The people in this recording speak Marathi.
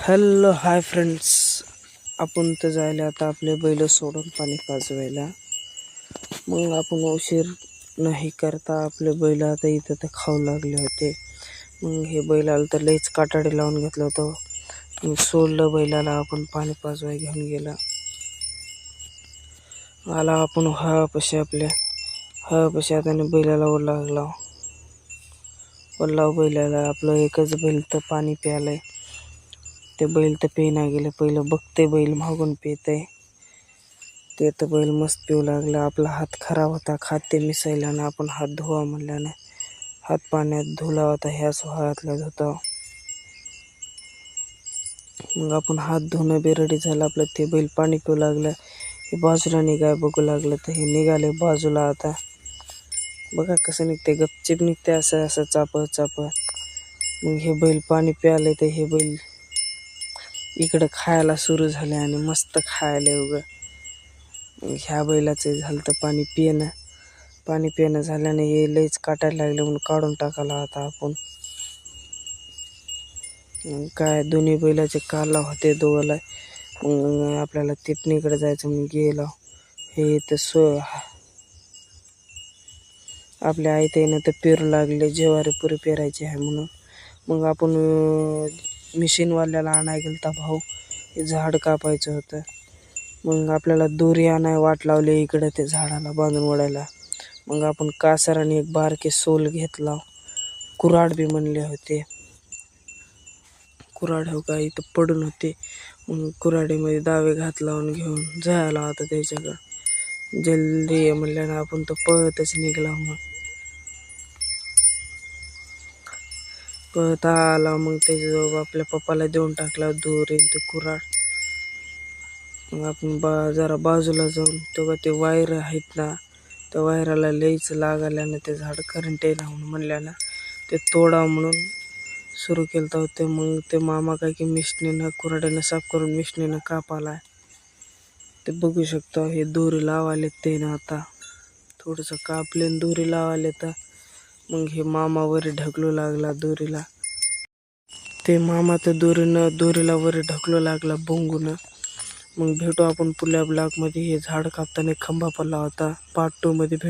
हॅलो हाय फ्रेंड्स, आपण तर जायला आता आपले बैल सोडून पाणी पाजवायला. मग आपण उशीर नाही करता आपले बैल आता इथं तर खाऊ लागले होते. मग हे बैलाला तर लईच काटाडे लावून घेतलं होतं. मग सोडलं बैलाला, आपण पाणी पाजवाय घेऊन गेला. आला आपण हळापाशी आता बैलाला ओढला लागला. बैलाला आपलं एकच बैल तर पाणी प्यायलंय. ते बैल तर पेना गेलं. पहिलं बघते बैल मागून पितंय. ते तर बैल मस्त पिऊ लागला. आपला हात खराब होता, खाते मिसायला, आपण हात धुवा म्हणल्यानं हात पाण्यात धुला होता. ह्याच हातातला धुता. मग आपण हात धुणं बेरडी झालं आपलं. ते बैल पाणी पिऊ लागलं. हे बाजूला निघाय बघू लागलं तर हे निघाले बाजूला. आता बघा कसं निघते, गपचिप निघते, असं असं चापत. मग हे बैल पाणी प्यायले तर हे बैल इकडं खायला सुरू झाले आणि मस्त खायला उगं. ह्या बैलाचं झालं तर पाणी पिणं झाल्याने हे लईच काटायला लागले. म्हणून काढून टाकायला आता आपण. काय दोन्ही बैलाचे काला होते दोघाला. मग आपल्याला तिपणीकडे जायचं म्हणून गेलो. हे तर आपल्या आई त्यानं तर पेरू लागले, ज्वारी पुरी पेरायची आहे म्हणून. मग आपण मिशीनवाल्याला आणाय गेलता भाऊ, हे झाड कापायचं होतं. मग आपल्याला दोरी आणाय वाट लावली इकडं ते झाडाला बांधून ओढायला. मग आपण कासाराने एक बारके सोल घेतला. कुऱ्हाड बी म्हणले होते. कुऱ्हाड हो का इथं पडून होते. मग कुऱ्हाडीमध्ये दावे घात लावून घेऊन जायला होता त्याच्याकडं. जल्दी ये म्हणल्यानं आपण तो पळतच निघला. मग पळत आला. मग त्याच्याजवळ आपल्या पप्पाला देऊन टाकला दोरी ते कुऱ्हाड. मग आपण जरा बाजूला जाऊन तेव्हा ते वायर आहेत ना, त्या वायराला लईच लागायल्यानं ते झाड करंट येईना म्हणल्यानं ते तोडा म्हणून सुरू केलं होतं. मग ते मामा काय की मिशनीनं कुऱ्हाडीनं साफ करून मिशनीनं कापाला. ते बघू शकतो. हे दोरी लावाले ते ना आता थोडंसं कापले दोरी लावाले तर. मग हे मामा वर ढकलू लागला दोरीला. ते मामा तर दोरीला वर ढकलू लागला बोंगून. मग भेटू आपण पुढल्या ब्लॉगमध्ये. हे झाड कापताना खंबा पडला होता. पार्ट 2 मध्ये भेटू.